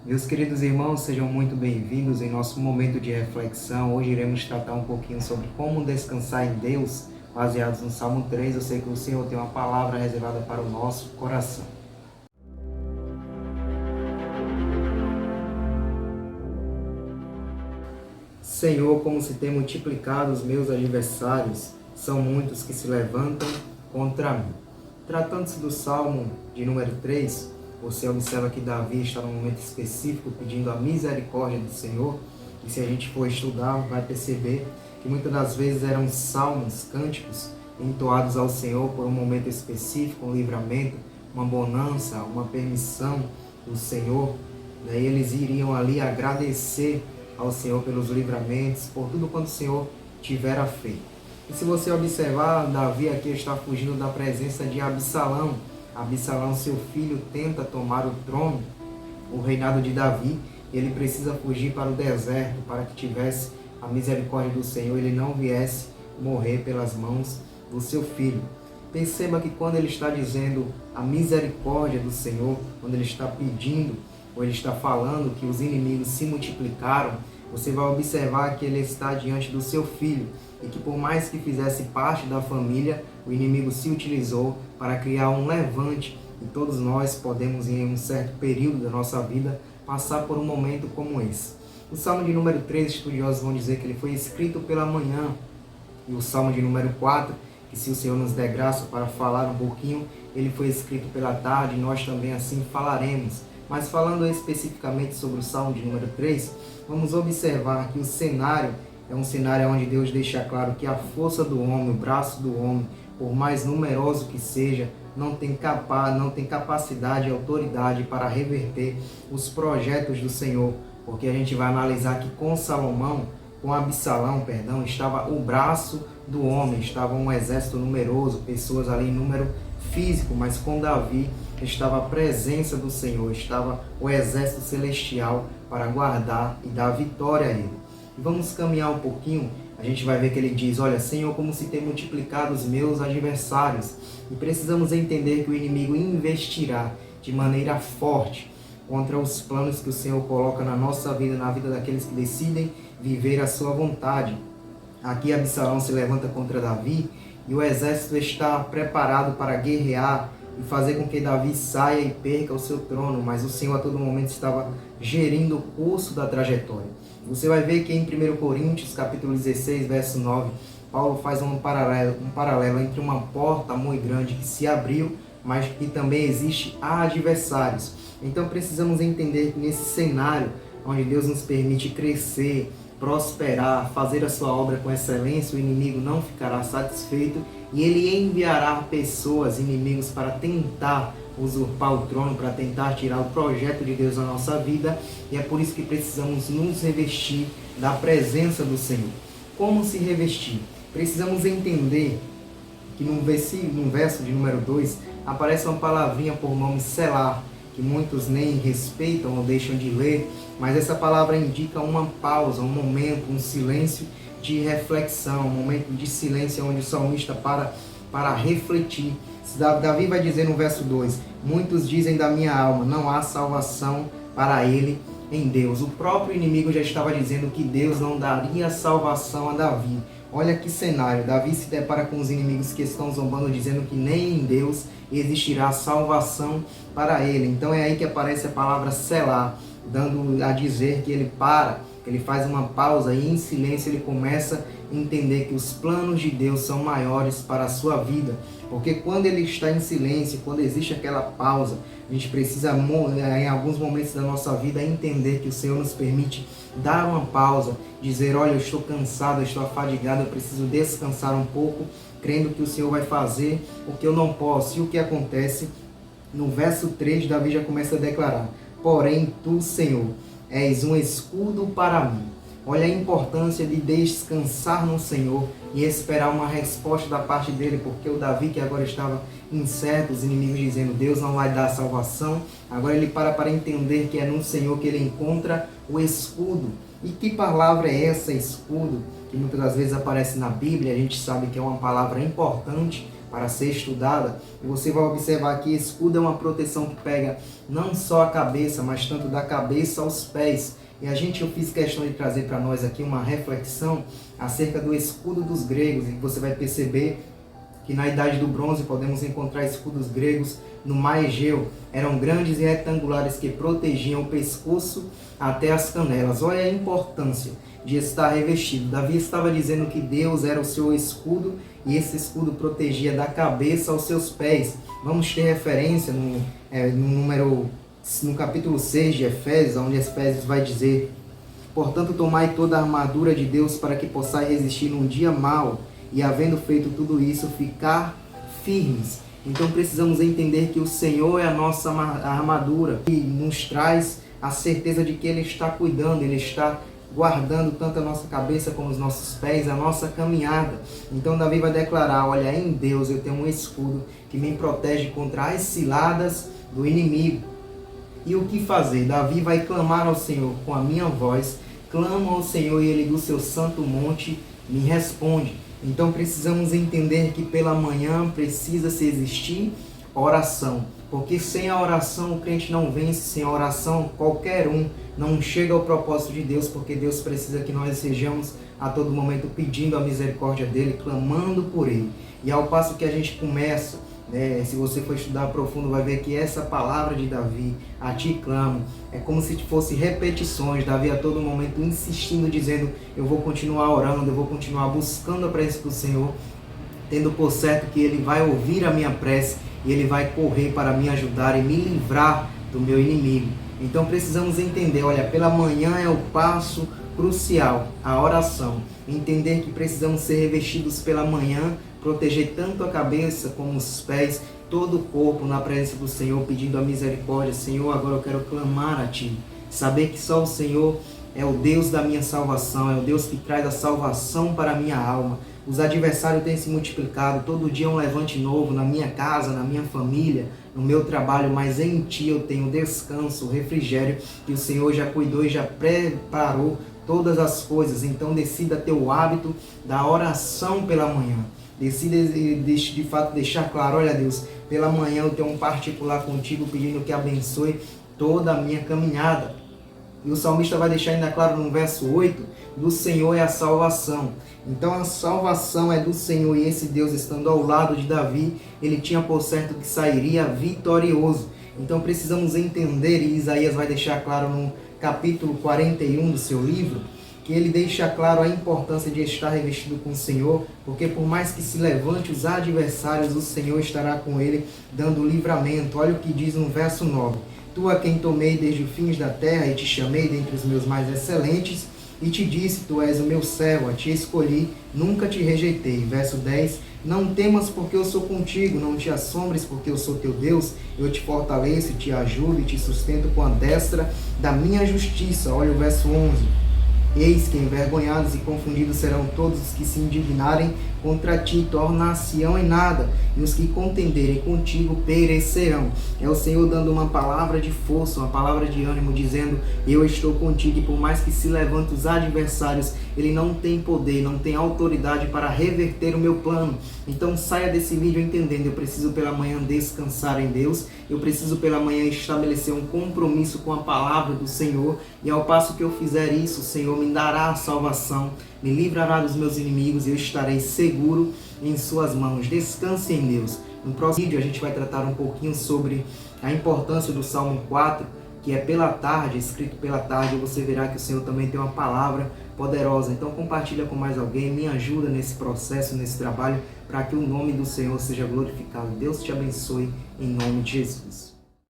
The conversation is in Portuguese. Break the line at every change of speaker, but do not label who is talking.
Meus queridos irmãos, sejam muito bem-vindos em nosso momento de reflexão. Hoje iremos tratar um pouquinho sobre como descansar em Deus, baseados no Salmo 3. Eu sei que o Senhor tem uma palavra reservada para o nosso coração. Senhor, como se tem multiplicado os meus adversários, são muitos que se levantam contra mim. Tratando-se do Salmo de número 3, você observa que Davi está num momento específico pedindo a misericórdia do Senhor. E se a gente for estudar, vai perceber que muitas das vezes eram salmos, cânticos, entoados ao Senhor por um momento específico, um livramento, uma bonança, uma permissão do Senhor. Daí eles iriam ali agradecer ao Senhor pelos livramentos, por tudo quanto o Senhor tivera feito. E se você observar, Davi aqui está fugindo da presença de Absalão. Absalão, seu filho, tenta tomar o trono, o reinado de Davi, e ele precisa fugir para o deserto, para que tivesse a misericórdia do Senhor, ele não viesse morrer pelas mãos do seu filho. Perceba que quando ele está dizendo a misericórdia do Senhor, quando ele está pedindo, ou ele está falando que os inimigos se multiplicaram, você vai observar que ele está diante do seu filho, e que por mais que fizesse parte da família, o inimigo se utilizou para criar um levante, e todos nós podemos, em um certo período da nossa vida, passar por um momento como esse. O Salmo de número 3, estudiosos vão dizer que ele foi escrito pela manhã, e o Salmo de número 4, que se o Senhor nos der graça para falar um pouquinho, ele foi escrito pela tarde, e nós também assim falaremos. Mas falando especificamente sobre o Salmo de número 3, vamos observar que o cenário é um cenário onde Deus deixa claro que a força do homem, o braço do homem, por mais numeroso que seja, não tem capacidade e autoridade para reverter os projetos do Senhor. Porque a gente vai analisar que com Absalão, estava o braço do homem, estava um exército numeroso, pessoas ali em número físico, mas com Davi estava a presença do Senhor, estava o exército celestial para guardar e dar vitória a ele. E vamos caminhar um pouquinho, a gente vai ver que ele diz, olha, Senhor, como se tem multiplicado os meus adversários. E precisamos entender que o inimigo investirá de maneira forte contra os planos que o Senhor coloca na nossa vida, na vida daqueles que decidem viver a sua vontade. Aqui Absalão se levanta contra Davi e o exército está preparado para guerrear e fazer com que Davi saia e perca o seu trono, mas o Senhor a todo momento estava gerindo o curso da trajetória. Você vai ver que em 1 Coríntios, capítulo 16, verso 9, Paulo faz um paralelo entre uma porta muito grande que se abriu, mas que também existe adversários. Então precisamos entender que nesse cenário, onde Deus nos permite crescer, prosperar, fazer a sua obra com excelência, o inimigo não ficará satisfeito e ele enviará pessoas, inimigos, para tentar usurpar o trono, para tentar tirar o projeto de Deus na nossa vida, e é por isso que precisamos nos revestir da presença do Senhor. Como se revestir? Precisamos entender que no verso de número 2 aparece uma palavrinha por nome Selá, que muitos nem respeitam ou deixam de ler, mas essa palavra indica uma pausa, um momento, um silêncio de reflexão, um momento de silêncio onde o salmista para refletir. Davi vai dizer no verso 2, muitos dizem da minha alma, não há salvação para ele em Deus. O próprio inimigo já estava dizendo que Deus não daria salvação a Davi. Olha que cenário, Davi se depara com os inimigos que estão zombando, dizendo que nem em Deus existirá salvação para ele. Então é aí que aparece a palavra Selá, dando a dizer que ele ele faz uma pausa e em silêncio ele começa a entender que os planos de Deus são maiores para a sua vida. Porque quando ele está em silêncio, quando existe aquela pausa, a gente precisa, em alguns momentos da nossa vida, entender que o Senhor nos permite dar uma pausa, dizer, olha, eu estou cansado, eu estou afadigado, eu preciso descansar um pouco, crendo que o Senhor vai fazer o que eu não posso. E o que acontece? No verso 3, Davi já começa a declarar, porém tu, Senhor, és um escudo para mim. Olha a importância de descansar no Senhor e esperar uma resposta da parte dele, porque o Davi, que agora estava incerto, os inimigos dizendo, Deus não vai dar salvação, agora ele para entender que é no Senhor que ele encontra o escudo. E que palavra é essa, escudo, que muitas das vezes aparece na Bíblia? A gente sabe que é uma palavra importante para ser estudada. E você vai observar que escudo é uma proteção que pega não só a cabeça, mas tanto da cabeça aos pés. E eu fiz questão de trazer para nós aqui uma reflexão acerca do escudo dos gregos, e você vai perceber que na Idade do Bronze podemos encontrar escudos gregos no mar Egeu. Eram grandes e retangulares que protegiam o pescoço até as canelas. Olha a importância de estar revestido. Davi estava dizendo que Deus era o seu escudo e esse escudo protegia da cabeça aos seus pés. Vamos ter referência no capítulo 6 de Efésios, onde Efésios vai dizer: portanto, tomai toda a armadura de Deus para que possais resistir num dia mau e, havendo feito tudo isso, ficar firmes. Então precisamos entender que o Senhor é a nossa armadura e nos traz a certeza de que Ele está cuidando, Ele está guardando tanto a nossa cabeça como os nossos pés, a nossa caminhada. Então Davi vai declarar: olha, em Deus eu tenho um escudo que me protege contra as ciladas do inimigo. E o que fazer? Davi vai clamar ao Senhor com a minha voz, clamo ao Senhor e Ele do seu santo monte me responde. Então precisamos entender que pela manhã precisa-se existir oração, porque sem a oração o crente não vence, sem a oração qualquer um não chega ao propósito de Deus, porque Deus precisa que nós sejamos a todo momento pedindo a misericórdia dEle, clamando por Ele. E ao passo que a gente começa, se você for estudar profundo, vai ver que essa palavra de Davi, a ti clamo, é como se fosse repetições. Davi a todo momento insistindo, dizendo: eu vou continuar orando, eu vou continuar buscando a presença do Senhor, tendo por certo que Ele vai ouvir a minha prece e Ele vai correr para me ajudar e me livrar do meu inimigo. Então precisamos entender, olha, pela manhã é o passo crucial, a oração. Entender que precisamos ser revestidos pela manhã, proteger tanto a cabeça como os pés, todo o corpo na presença do Senhor, pedindo a misericórdia. Senhor, agora eu quero clamar a Ti. Saber que só o Senhor é o Deus da minha salvação, é o Deus que traz a salvação para a minha alma. Os adversários têm se multiplicado, todo dia um levante novo na minha casa, na minha família, no meu trabalho, mas em Ti eu tenho descanso, refrigério, que o Senhor já cuidou e já preparou todas as coisas. Então decida ter o hábito da oração pela manhã. Decida de fato deixar claro: olha Deus, pela manhã eu tenho um particular contigo, pedindo que abençoe toda a minha caminhada. E o salmista vai deixar ainda claro no verso 8, do Senhor é a salvação. Então a salvação é do Senhor, e esse Deus estando ao lado de Davi, ele tinha por certo que sairia vitorioso. Então precisamos entender, e Isaías vai deixar claro no capítulo 41 do seu livro, que ele deixa claro a importância de estar revestido com o Senhor, porque por mais que se levante os adversários, o Senhor estará com ele, dando livramento. Olha o que diz no verso 9. Tu a quem tomei desde os fins da terra e te chamei dentre os meus mais excelentes, e te disse: tu és o meu servo, a ti escolhi, nunca te rejeitei. Verso 10. Não temas, porque eu sou contigo, não te assombres, porque eu sou teu Deus, eu te fortaleço, te ajudo e te sustento com a destra da minha justiça. Olha o verso 11. Eis que envergonhados e confundidos serão todos os que se indignarem contra ti, tornar-se-ão em nada, e os que contenderem contigo perecerão. É o Senhor dando uma palavra de força, uma palavra de ânimo, dizendo: eu estou contigo, e por mais que se levantem os adversários, ele não tem poder, não tem autoridade para reverter o meu plano. Então saia desse vídeo entendendo: eu preciso pela manhã descansar em Deus, eu preciso pela manhã estabelecer um compromisso com a palavra do Senhor, e ao passo que eu fizer isso, o Senhor me dará a salvação, me livrará dos meus inimigos, e eu estarei seguro em suas mãos. Descanse em Deus. No próximo vídeo a gente vai tratar um pouquinho sobre a importância do Salmo 4, que é pela tarde, escrito pela tarde. Você verá que o Senhor também tem uma palavra poderosa. Então compartilha com mais alguém, me ajuda nesse processo, nesse trabalho, para que o nome do Senhor seja glorificado. Deus te abençoe em nome de Jesus.